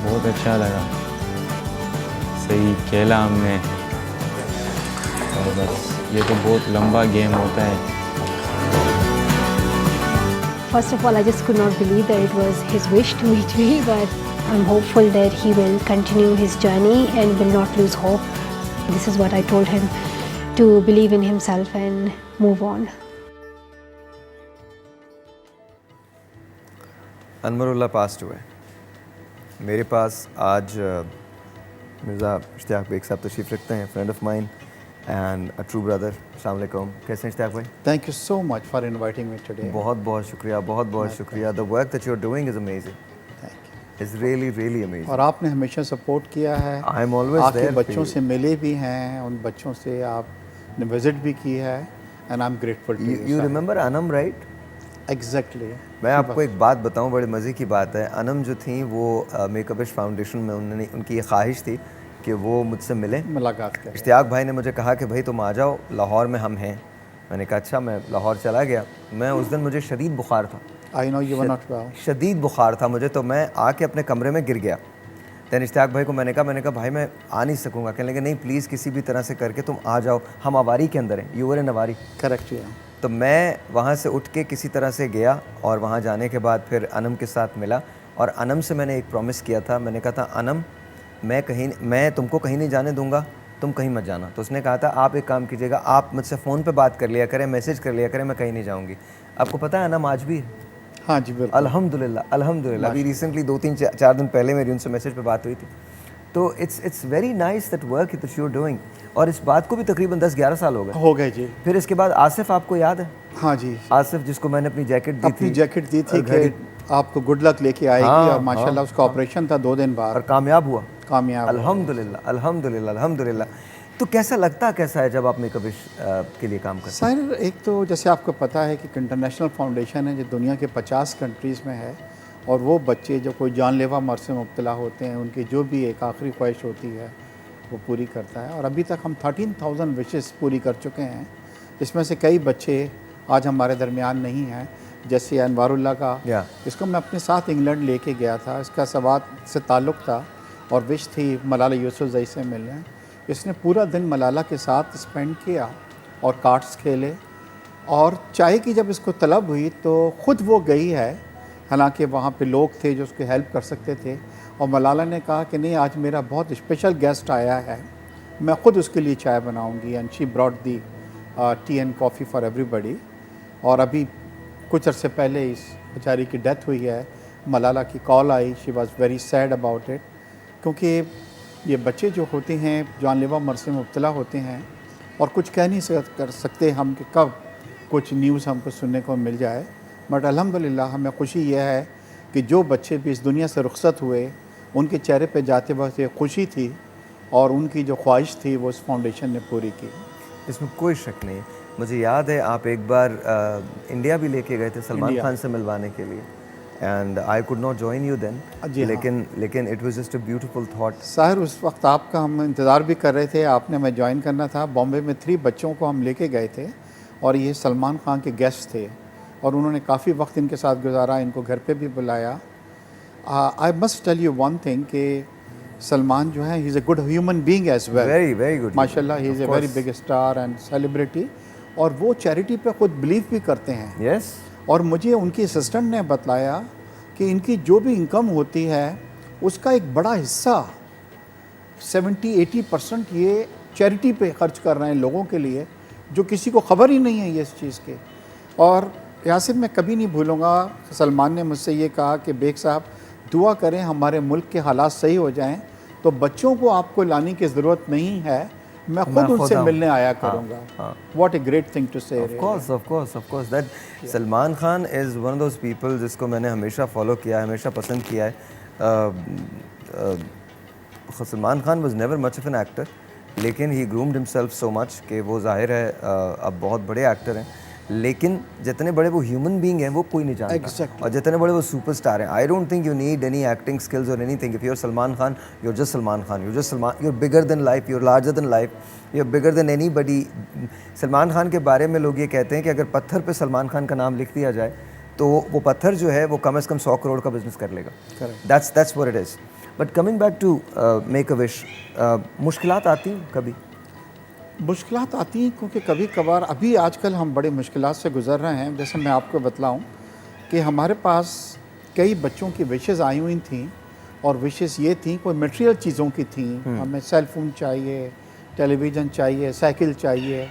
बहुत अच्छा लगा, सही खेला हमने। और बस ये तो बहुत लंबा गेम होता है। First of all, I just could not believe that it was his wish to meet me, but I'm hopeful that he will continue his journey and will not lose hope. This is what I told him, to believe in himself and move on. अनवरुल्लाह passed away. मेरे पास आज Mirza Ishtiyaq bag साहब तशरीफ़ रखते हैं, friend of mine and a true brother. अस्सलाम वालेकुम, कैसे हैं इश्तियाक भाई? Thank you so much for inviting me today. बहुत बहुत शुक्रिया, बहुत बहुत शुक्रिया। The work that you are doing is amazing, Thank you. Is really really amazing. और आपने हमेशा सपोर्ट किया है। आई एम ऑलवेज आपके देयर। बच्चों से मिले भी हैं, उन बच्चों से आपने विजिट भी की है, and I am grateful to you remember Anam, right? Exactly. मैं आपको एक बात बताऊं, बड़े मज़े की बात है। अनम जो थी वो मेकअप विश फाउंडेशन में उन्होंने, उनकी ये ख्वाहिश थी कि वो मुझसे मिले, मुलाकात करें। इश्तियाक भाई ने मुझे कहा कि भाई तुम आ जाओ, लाहौर में हम हैं। मैंने कहा अच्छा। मैं लाहौर चला गया। मैं उस दिन मुझे शदीद बुखार था, I know you were not well. शदीद बुखार था मुझे, तो मैं आके अपने कमरे में गिर गया। दैन इश्तियाक भाई को मैंने कहा भाई मैं आ नहीं सकूँगा। कहने लगे नहीं प्लीज़ किसी भी तरह से करके तुम आ जाओ, हम अवारी के अंदर हैं। You were in Avari? Correct. तो मैं वहाँ से उठ के किसी तरह से गया और वहाँ जाने के बाद फिर अनम के साथ मिला। और अनम से मैंने एक प्रॉमिस किया था, मैंने कहा था अनम मैं तुमको कहीं नहीं जाने दूंगा, तुम कहीं मत जाना। तो उसने कहा था आप एक काम कीजिएगा, आप मुझसे फ़ोन पे बात कर लिया करें, मैसेज कर लिया करें, मैं कहीं नहीं जाऊँगी। आपको पता है अनम आज भी है? हाँ जी बिल्कुल। अल्हम्दुलिल्लाह अल्हम्दुलिल्लाह। अभी रिसेंटली 2-3-4 दिन पहले मेरी उनसे मैसेज पे बात हुई थी। तो it's very nice that work that you are doing. और इस बात को भी तकरीबन 10-11 साल हो गए जी। फिर इसके बाद आसिफ, आपको याद है? हाँ जी। आसिफ जिसको मैंने अपनी जैकेट दी थी कि आपको गुड लक लेके आएगी। हाँ, और माशाल्लाह उसका ऑपरेशन था 2 दिन बाद और कामयाब हुआ। कामयाब अल्हम्दुलिल्लाह अल्हम्दुलिल्लाह अल्हम्दुलिल्लाह। तो कैसा है जब आप मेकअप विश के लिए काम करते हैं? सर एक तो जैसे आपको पता है कि इंटरनेशनल फाउंडेशन है जो दुनिया के 50 कंट्रीज़ में है, और वो बच्चे जो कोई जानलेवा मर्ज से मुब्तला होते हैं उनकी जो भी एक आखिरी ख्वाहिश होती है वो पूरी करता है। और अभी तक हम 13,000 विशेस पूरी कर चुके हैं। इसमें से कई बच्चे आज हमारे दरमियान नहीं हैं, जैसे अनवारुल्लाह का, इसको मैं अपने साथ इंग्लैंड लेके गया था। इसका सवात से ताल्लुक़ था और विश थी मलाला यूसुफ़ज़ई से मिलना। इसने पूरा दिन मलाला के साथ स्पेंड किया और कार्ड्स खेले, और चाय की जब इसको तलब हुई तो ख़ुद वो गई है, हालांकि वहाँ पे लोग थे जो उसकी हेल्प कर सकते थे। और मलाला ने कहा कि नहीं आज मेरा बहुत स्पेशल गेस्ट आया है, मैं ख़ुद उसके लिए चाय बनाऊंगी। And she brought the T and coffee for everybody. और अभी कुछ अरसे पहले इस बेचारी की डेथ हुई है। मलाला की call I, she was very sad about it, क्योंकि ये बच्चे जो होते हैं जानलेवा मर्ज से मुब्तला होते हैं और कुछ कह नहीं कर सकते हम कि कब कुछ न्यूज़ हमको सुनने को मिल जाए। बट अल्हम्दुलिल्लाह हमें खुशी यह है कि जो बच्चे भी इस दुनिया से रुखसत हुए उनके चेहरे पे जाते वक्त ये खुशी थी, और उनकी जो ख्वाहिश थी वो इस फाउंडेशन ने पूरी की। इसमें कोई शक नहीं। मुझे याद है आप एक बार इंडिया भी लेके गए थे सलमान खान से मिलवाने के लिए, and I could not join you then, लेकिन it was just a beautiful thought. Sahir उस वक्त आपका हम इंतज़ार भी कर रहे थे, आपने हमें ज्वाइन करना था। बॉम्बे में 3 बच्चों को हम लेके गए थे और ये सलमान खान के गेस्ट थे। और उन्होंने काफ़ी वक्त इनके साथ गुजारा, इनको घर पे भी बुलाया। I must tell you one thing कि सलमान जो है he is a good human being as well, very good माशाल्लाह he is a very big star and celebrity, और वो चैरिटी पे खुद बिलीव भी करते हैं। यस और मुझे उनकी असिस्टेंट ने बतलाया कि इनकी जो भी इनकम होती है उसका एक बड़ा हिस्सा 70-80% ये चैरिटी पे खर्च कर रहे हैं लोगों के लिए, जो किसी को ख़बर ही नहीं है ये इस चीज़ के। और यासिर, मैं कभी नहीं भूलूंगा, सलमान ने मुझसे ये कहा कि बेग साहब दुआ करें हमारे मुल्क के हालात सही हो जाएं, तो बच्चों को आपको लाने की ज़रूरत नहीं है, मैं खुद उनसे मिलने आया करूँगा। What a great thing to say. Of course that Salman Khan is one of those people जिसको मैंने हमेशा फॉलो किया है, हमेशा पसंद किया है। Salman Khan was never much of an actor, लेकिन ही ग्रूम्ड हिमसेल्फ सो मच कि वो जाहिर है अब बहुत बड़े एक्टर हैं, लेकिन जितने बड़े वो ह्यूमन बीइंग हैं वो कोई नहीं जानता। Exactly. और जितने बड़े वो सुपरस्टार हैं, I don't think you need any acting skills और anything. If you are Salman Khan, you are just Salman Khan, you just Salman, you are bigger than life, you are larger than life, you are bigger than anybody. Salman Khan के बारे में लोग ये कहते हैं कि अगर पत्थर पे सलमान खान का नाम लिख दिया जाए तो वो पत्थर जो है वो कम से कम 100 करोड़ का बिजनेस कर लेगा। That's what it is. But coming back to make a wish, मुश्किलात आती हैं कभी? मुश्किलात आती हैं क्योंकि कभी कभार, अभी आजकल हम बड़े मुश्किलात से गुज़र रहे हैं। जैसे मैं आपको बतलाऊं कि हमारे पास कई बच्चों की विशेज़ आई हुई थी, और विशेज़ ये थी कोई मटेरियल चीज़ों की थी, हमें सेल फोन चाहिए, टेलीविज़न चाहिए, साइकिल चाहिए।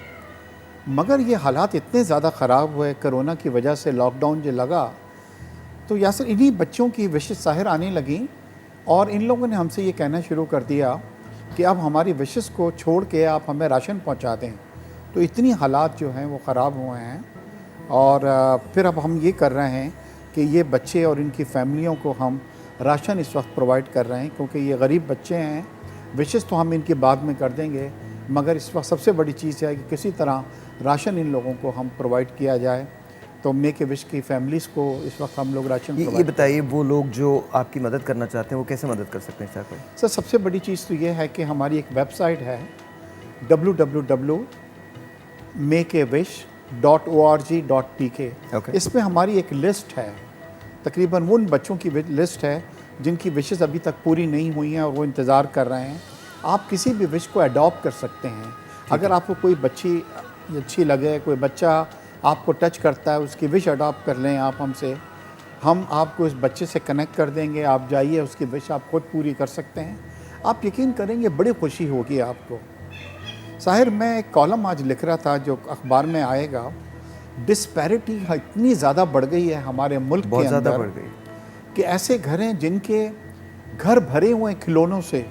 मगर ये हालात इतने ज़्यादा ख़राब हुए कोरोना की वजह से, लॉकडाउन जो लगा, तो यासर इन्हीं बच्चों की विशेज़ ज़ाहिर आने लगी, और इन लोगों ने हमसे ये कहना शुरू कर दिया कि अब हमारी विशेस को छोड़ के आप हमें राशन पहुंचा दें। तो इतनी हालात जो हैं वो ख़राब हुए हैं, और फिर अब हम ये कर रहे हैं कि ये बच्चे और इनकी फैमिलियों को हम राशन इस वक्त प्रोवाइड कर रहे हैं, क्योंकि ये गरीब बच्चे हैं। विशेस तो हम इनकी बाद में कर देंगे, मगर इस वक्त सबसे बड़ी चीज़ है कि किसी तरह राशन इन लोगों को हम प्रोवाइड किया जाए। तो मेक ए विश की फैमिलीज़ को इस वक्त हम लोग राशन ये बताइए, वो लोग जो आपकी मदद करना चाहते हैं वो कैसे मदद कर सकते हैं सर? सबसे बड़ी चीज़ तो ये है कि हमारी एक वेबसाइट है www.makeawish.org.pk। इस पर हमारी एक लिस्ट है, तकरीबन उन बच्चों की लिस्ट है जिनकी विशेज़ अभी तक पूरी नहीं हुई हैं और वो इंतज़ार कर रहे हैं। आप किसी भी विश को अडॉप्ट कर सकते हैं। अगर आपको कोई बच्ची अच्छी लगे, कोई बच्चा आपको टच करता है, उसकी विश अडॉप्ट कर लें आप हमसे, हम आपको इस बच्चे से कनेक्ट कर देंगे। आप जाइए, उसकी विश आप खुद पूरी कर सकते हैं। आप यकीन करेंगे बड़ी खुशी होगी आपको। साहिर, मैं एक कॉलम आज लिख रहा था जो अखबार में आएगा, डिस्पैरिटी इतनी ज़्यादा बढ़ गई है हमारे मुल्क के अंदर, बढ़ गई कि ऐसे घर हैं जिनके घर भरे हुए हैं खिलौनों से,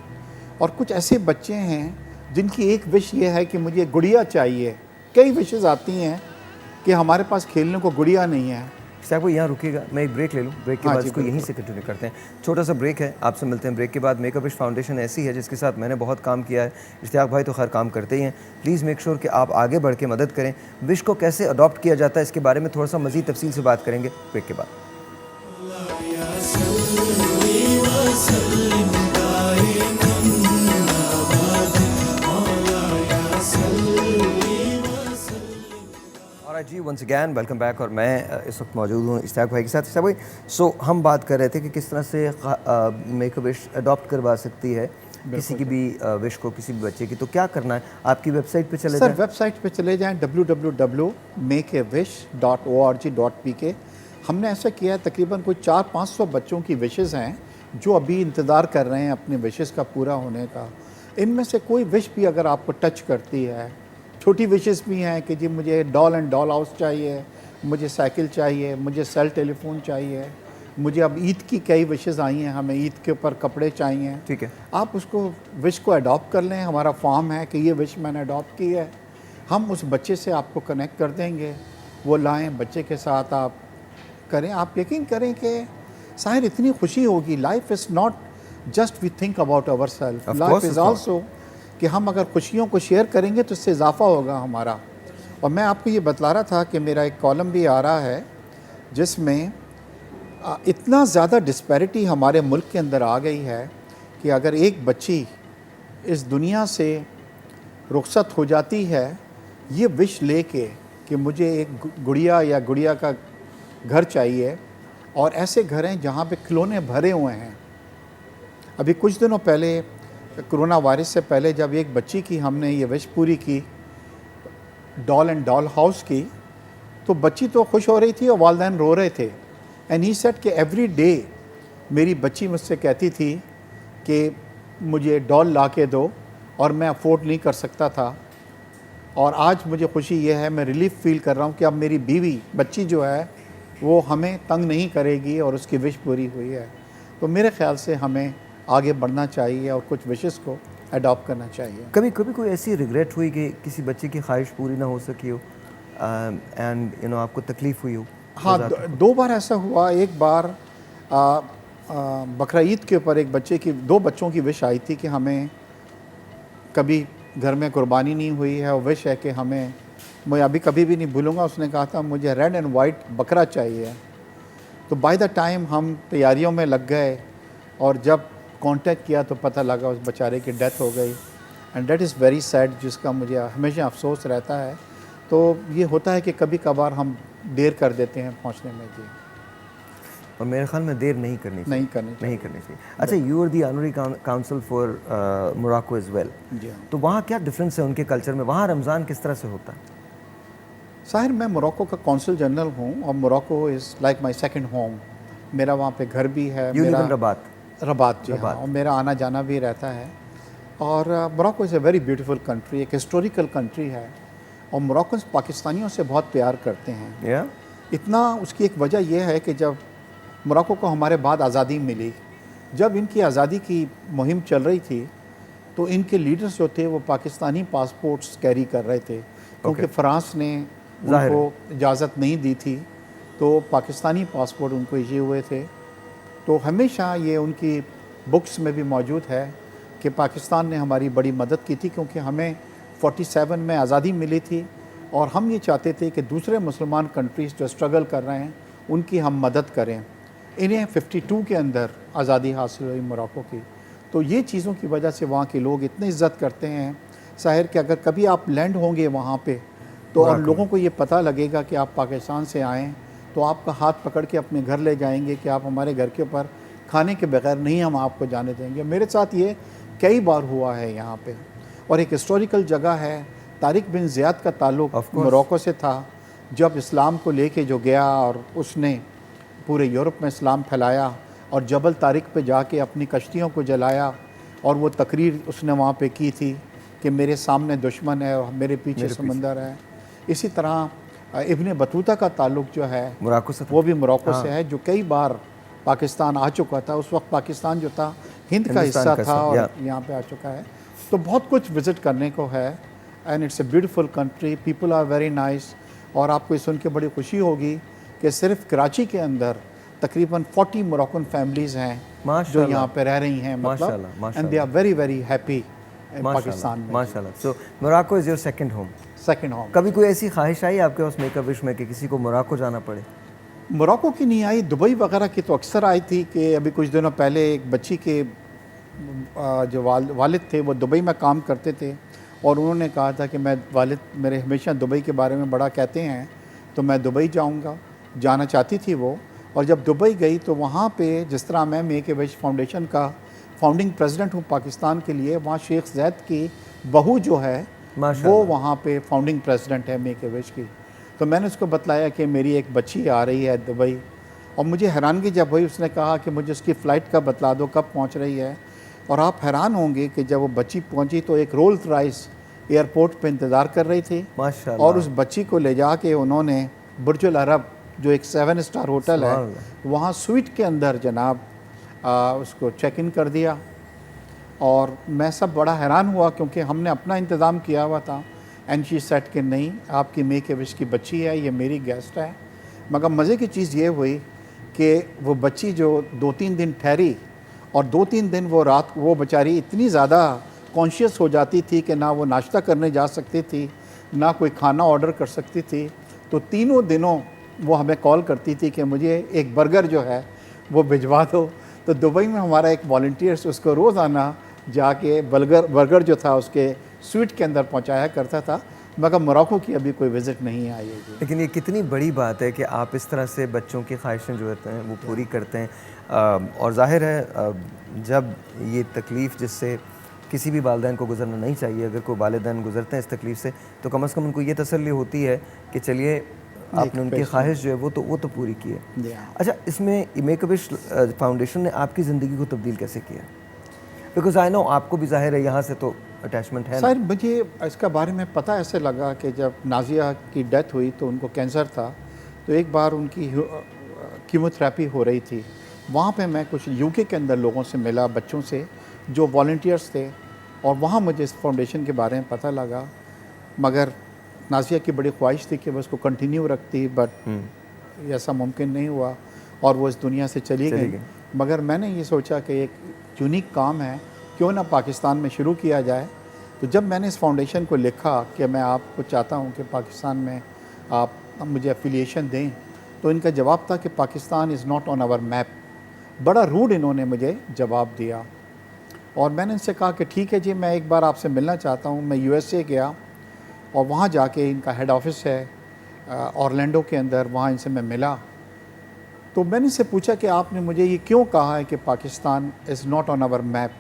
और कुछ ऐसे बच्चे हैं जिनकी एक विश ये है कि मुझे गुड़िया चाहिए। कई विशेज़ आती हैं कि हमारे पास खेलने को गुड़िया नहीं है। साहब, यहाँ रुकिएगा, मैं एक ब्रेक ले लूँ, ब्रेक के बाद इसको यहीं से कंटिन्यू करते हैं। छोटा सा ब्रेक है, आपसे मिलते हैं ब्रेक के बाद। मेक अ विश फाउंडेशन ऐसी है जिसके साथ मैंने बहुत काम किया है, इश्तियाक भाई तो खैर काम करते ही हैं। प्लीज़ मेक श्योर कि आप आगे बढ़ के मदद करें। विश को कैसे अडॉप्ट किया जाता है इसके बारे में थोड़ा सा मज़ीद तफसील से बात करेंगे ब्रेक के बाद। जी वंस अगैन वेलकम बैक, और मैं इस वक्त मौजूद हूँ इश्तियाक भाई के साथ। इश्तियाक भाई, सो हम बात कर रहे थे कि किस तरह से मेक अ विश अडॉप्ट करवा सकती है किसी की भी विश को, किसी भी बच्चे की। तो क्या करना है? आपकी वेबसाइट पे चले जाएं। सर, वेबसाइट पे चले जाएं www.makeawish.org.pk। हमने ऐसा किया है, तकरीबन कोई 400-500 बच्चों की विशेज़ हैं जो अभी इंतज़ार कर रहे हैं अपने विशेज़ का पूरा होने का। इनमें से कोई विश भी अगर आपको टच करती है, छोटी विशेज़ भी हैं कि जी मुझे डॉल एंड डॉल हाउस चाहिए, मुझे साइकिल चाहिए, मुझे सेल टेलीफोन चाहिए, मुझे अब ईद की कई विशेज़ आई हैं, हमें ईद के ऊपर कपड़े चाहिए। ठीक है, आप उसको विश को अडॉप्ट कर लें। हमारा फॉर्म है कि ये विश मैंने अडॉप्ट की है, हम उस बच्चे से आपको कनेक्ट कर देंगे, वो लाएँ, बच्चे के साथ आप करें। आप यकीन करें कि साहिर इतनी खुशी होगी। Life is not just we think about our self, life is also कि हम अगर खुशियों को शेयर करेंगे तो इससे इजाफ़ा होगा हमारा। और मैं आपको ये बतला रहा था कि मेरा एक कॉलम भी आ रहा है जिसमें इतना ज़्यादा डिस्पैरिटी हमारे मुल्क के अंदर आ गई है कि अगर एक बच्ची इस दुनिया से रुखसत हो जाती है ये विश लेके कि मुझे एक गुड़िया या गुड़िया का घर चाहिए, और ऐसे घर हैं जहाँ पे खिलौने भरे हुए हैं। अभी कुछ दिनों पहले कोरोना वायरस से पहले जब एक बच्ची की हमने ये विश पूरी की, डॉल एंड डॉल हाउस की, तो बच्ची तो खुश हो रही थी और वालिदैन रो रहे थे। एंड ही सेड कि एवरी डे मेरी बच्ची मुझसे कहती थी कि मुझे डॉल ला के दो, और मैं अफोर्ड नहीं कर सकता था। और आज मुझे खुशी ये है, मैं रिलीफ फील कर रहा हूँ कि अब मेरी बीवी बच्ची जो है वो हमें तंग नहीं करेगी और उसकी विश पूरी हुई है। तो मेरे ख्याल से हमें आगे बढ़ना चाहिए और कुछ विशेस को अडॉप्ट करना चाहिए। कभी कभी कोई ऐसी रिग्रेट हुई कि किसी बच्चे की ख्वाहिश पूरी ना हो सकी हो, एंड यू नो आपको तकलीफ़ हुई हो? हाँ, दो बार ऐसा हुआ। एक बार बकरा ईद के ऊपर एक बच्चे की, दो बच्चों की विश आई थी कि हमें कभी घर में कुर्बानी नहीं हुई है, और विश है कि हमें, मैं अभी कभी भी नहीं भूलूंगा, उसने कहा था मुझे रेड एंड वाइट बकरा चाहिए। तो बाय द टाइम हम तैयारियों में लग गए, और जब कांटेक्ट किया तो पता लगा उस बेचारे की डेथ हो गई। And that is very sad, जिसका मुझे हमेशा अफसोस रहता है। तो ये होता है कि कभी कभार हम देर कर देते हैं पहुंचने में। जी, और मेरे ख्याल में देर नहीं करनी चाहिए। नहीं करनी चाहिए। अच्छा, you are the honorary council for Morocco as well. जी हाँ। तो वहाँ क्या डिफरेंस है उनके कल्चर में? वहाँ रमज़ान किस तरह से होता है? साहिर, मैं मोरक्को का कौंसल जनरल हूँ, और Morocco is like my second home. मेरा वहाँ पे घर भी है। You live in Rabat? Rabat, जी हाँ, और मेरा आना जाना भी रहता है। और Morocco is a very beautiful country, एक हिस्टोरिकल कंट्री है, और मोरक्कन्स पाकिस्तानियों से बहुत प्यार करते हैं। या इतना, उसकी एक वजह यह है कि जब मोरक्को को हमारे बाद आज़ादी मिली, जब इनकी आज़ादी की मुहिम चल रही थी, तो इनके लीडर्स जो थे वो पाकिस्तानी पासपोर्ट्स कैरी कर रहे थे, क्योंकि फ्रांस ने उनको इजाज़त नहीं दी थी, तो पाकिस्तानी पासपोर्ट उनको इशू हुए थे। तो हमेशा ये उनकी बुक्स में भी मौजूद है कि पाकिस्तान ने हमारी बड़ी मदद की थी, क्योंकि हमें 47 में आज़ादी मिली थी, और हम ये चाहते थे कि दूसरे मुसलमान कंट्रीज़ जो स्ट्रगल कर रहे हैं उनकी हम मदद करें। इन्हें 52 के अंदर आज़ादी हासिल हुई मोरक्को की। तो ये चीज़ों की वजह से वहाँ के लोग इतनी इज़्ज़त करते हैं साहिर, कि अगर कभी आप लैंड होंगे वहाँ पे, तो और लोगों को ये पता लगेगा कि आप पाकिस्तान से आएँ, तो आपका हाथ पकड़ के अपने घर ले जाएंगे कि आप हमारे घर के ऊपर खाने के बगैर नहीं हम आपको जाने देंगे। मेरे साथ ये कई बार हुआ है यहाँ पे, और एक हिस्टोरिकल जगह है। तारिक बिन ज़ियाद का ताल्लुक़ मोरक्को से था, जब इस्लाम को लेके जो गया और उसने पूरे यूरोप में इस्लाम फैलाया, और जबल तारिक पे जाके अपनी कश्तियों को जलाया, और वो तकरीर उसने वहाँ पे की थी कि मेरे सामने दुश्मन है और मेरे पीछे समंदर है। इसी तरह इब्ने बतूता का ताल्लुक़ जो है मोरक्को से, वो भी मोरक्को से है, जो कई बार पाकिस्तान आ चुका था। उस वक्त पाकिस्तान जो था हिंद का हिस्सा था, और यहाँ पे आ चुका है। तो बहुत कुछ विज़िट करने को है, and it's a beautiful country, people are very nice. और आपको ये सुन के बड़ी खुशी होगी कि सिर्फ कराची के अंदर तकरीबन 40 मोरक्कन फैमिलीज़ हैं जो यहाँ पे रह रही हैं, मतलब, and they are very very happy Pakistan में। माशाल्लाह। So Morocco is your second home? Second home. कभी कोई ऐसी ख्वाहिश आई आपके पास मेकअप विश में कि किसी को मोरक्को जाना पड़े? मोरक्को की नहीं आई, दुबई वगैरह की तो अक्सर आई थी। कि अभी कुछ दिनों पहले एक बच्ची के जो वालिद थे वो दुबई में काम करते थे, और उन्होंने कहा था कि मैं, वालिद मेरे हमेशा दुबई के बारे में बड़ा कहते हैं, तो मैं दुबई जाऊंगा, जाना चाहती थी वो। और जब दुबई गई तो वहाँ पे, जिस तरह मैं मेक ए विश फाउंडेशन का फाउंडिंग प्रेसिडेंट हूँ पाकिस्तान के लिए, वहाँ शेख ज़ैद की बहू जो है वो वहाँ पे फाउंडिंग प्रेसिडेंट है मेक ए विश की। तो मैंने उसको बतलाया कि मेरी एक बच्ची आ रही है दुबई, और मुझे हैरानगी जब हुई, उसने कहा कि मुझे उसकी फ़्लाइट का बतला दो, कब पहुँच रही है। और आप हैरान होंगे कि जब वो बच्ची पहुँची तो एक रोल्स रॉयस एयरपोर्ट पे इंतज़ार कर रही थी, और उस बच्ची को ले जा के उन्होंने बुर्ज अल अरब, जो एक 7 स्टार होटल है, वहाँ स्वीट के अंदर जनाब उसको चेक इन कर दिया। और मैं सब बड़ा हैरान हुआ, क्योंकि हमने अपना इंतज़ाम किया हुआ था। एंड शी सेड कि नहीं, आपकी मेक ए विश की बच्ची है, ये मेरी गेस्ट है। मगर मज़े की चीज़ ये हुई कि वो बच्ची जो 2-3 दिन ठहरी, और 2-3 दिन वो रात, वो बेचारी इतनी ज़्यादा कॉन्शियस हो जाती थी कि ना वो नाश्ता करने जा सकती थी, ना कोई खाना ऑर्डर कर सकती थी। तो तीनों दिनों वो हमें कॉल करती थी कि मुझे एक बर्गर जो है वो भिजवा दो। तो दुबई में हमारा एक वॉलंटियर्स उसको रोज़ाना जाके बर्गर जो था उसके स्वीट के अंदर पहुंचाया करता था। मगर मोरक्को की अभी कोई विज़िट नहीं आई है जी। लेकिन ये कितनी बड़ी बात है कि आप इस तरह से बच्चों की ख्वाहिशें जो होते हैं वो पूरी करते हैं। और ज़ाहिर है जब ये तकलीफ़ जिससे किसी भी वालिदैन को गुजरना नहीं चाहिए, अगर कोई वालिदैन गुजरते हैं इस तकलीफ़ से तो कम से कम उनको ये तसल्ली होती है कि चलिए आपने उनकी ख्वाहिश जो है वो तो पूरी की है। जी हाँ। अच्छा, इसमें मेक अ विश फाउंडेशन ने आपकी ज़िंदगी को तब्दील कैसे किया? बिकॉज आई नो आपको भी ज़ाहिर है यहाँ से तो अटैचमेंट है ना? सर मुझे इसका बारे में पता ऐसे लगा कि जब नाजिया की डेथ हुई तो उनको कैंसर था, तो एक बार उनकी कीमोथेरेपी हो रही थी। वहाँ पे मैं कुछ यूके के अंदर लोगों से मिला, बच्चों से जो वॉलंटियर्स थे, और वहाँ मुझे इस फाउंडेशन के बारे में पता लगा। मगर नाजिया की बड़ी ख्वाहिश थी कि वह उसको कंटिन्यू रखती, बट ऐसा मुमकिन नहीं हुआ और वो इस दुनिया से चली गई। मगर मैंने ये सोचा कि एक यूनिक काम है, क्यों ना पाकिस्तान में शुरू किया जाए। तो जब मैंने इस फाउंडेशन को लिखा कि मैं आपको चाहता हूँ कि पाकिस्तान में आप मुझे एफिलिएशन दें, तो इनका जवाब था कि Pakistan is not on our map. बड़ा रूड इन्होंने मुझे जवाब दिया और मैंने इनसे कहा कि ठीक है जी, मैं एक बार आपसे मिलना चाहता हूँ। मैं यूएसए गया और वहाँ जाके इनका हेड ऑफिस है ऑरलैंडो के अंदर, वहाँ इनसे मैं मिला। तो मैंने इनसे पूछा कि आपने मुझे ये क्यों कहा है कि Pakistan is not on our map.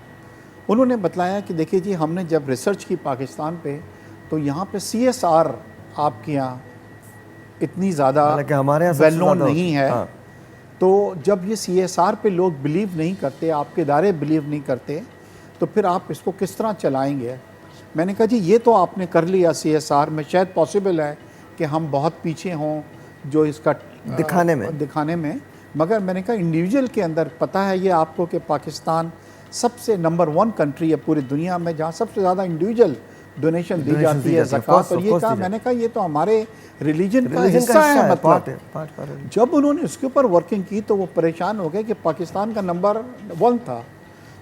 उन्होंने बताया कि देखिए जी, हमने जब रिसर्च की पाकिस्तान पे, तो यहाँ पे CSR आपके यहाँ इतनी ज़्यादा हमारे यहाँ वेल नोन नहीं है। हाँ। तो जब ये CSR पे लोग बिलीव नहीं करते, आपके इदारे बिलीव नहीं करते, तो फिर आप इसको किस तरह चलाएंगे। मैंने कहा जी, ये तो आपने कर लिया CSR में, शायद पॉसिबल है कि हम बहुत पीछे हों जो इसका दिखाने में, मगर मैंने कहा इंडिविजुअल के अंदर पता है ये आपको कि पाकिस्तान सबसे नंबर 1 कंट्री है पूरी दुनिया में जहाँ सबसे ज़्यादा इंडिविजुअल डोनेशन दी जाती है, ज़कात। और ये कहा, मैंने कहा ये तो हमारे रिलीजन का हिस्सा है, मतलब जब उन्होंने उसके ऊपर वर्किंग की तो वो परेशान हो गए कि पाकिस्तान का नंबर 1 था।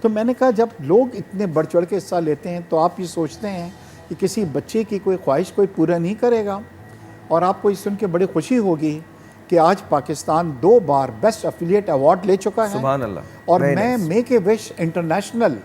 तो मैंने कहा जब लोग इतने बढ़ चढ़ के हिस्सा लेते हैं तो आप ये सोचते हैं कि किसी बच्चे की कोई ख्वाहिश कोई पूरा नहीं करेगा। और आपको ये सुन के बड़ी खुशी होगी कि आज पाकिस्तान 2 बार बेस्ट एफिलिएट अवार्ड ले चुका है। सुभान अल्लाह। और मैं मेक ए विश इंटरनेशनल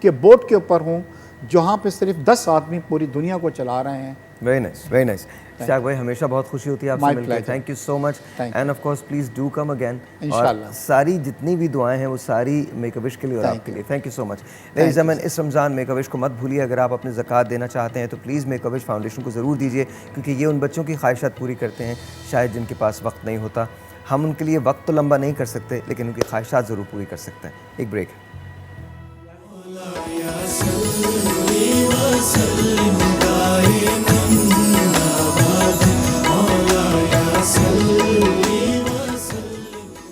के बोर्ड के ऊपर हूँ, जहाँ पे सिर्फ 10 आदमी पूरी दुनिया को चला रहे हैं। Very nice, very nice. शाक भाई, हमेशा बहुत खुशी होती है आपसे मिलकर। Thank you so much end of course please do come again. और सारी जितनी भी दुआएं हैं वो सारी मेक अ विश के लिए और आपके लिए। Thank you so much. Ladies and gentleman, इस रमज़ान मेक अ विश को मत भूलिए। अगर आप अपनी ज़कात देना चाहते हैं तो please make a wish foundation को ज़रूर दीजिए, क्योंकि ये उन बच्चों की ख्वाहिशात पूरी करते हैं शायद जिनके पास वक्त नहीं होता। हम उनके लिए वक्त तो लंबा नहीं कर सकते, लेकिन उनकी ख्वाहिशात ज़रूर पूरी कर सकते हैं। एक ब्रेक है।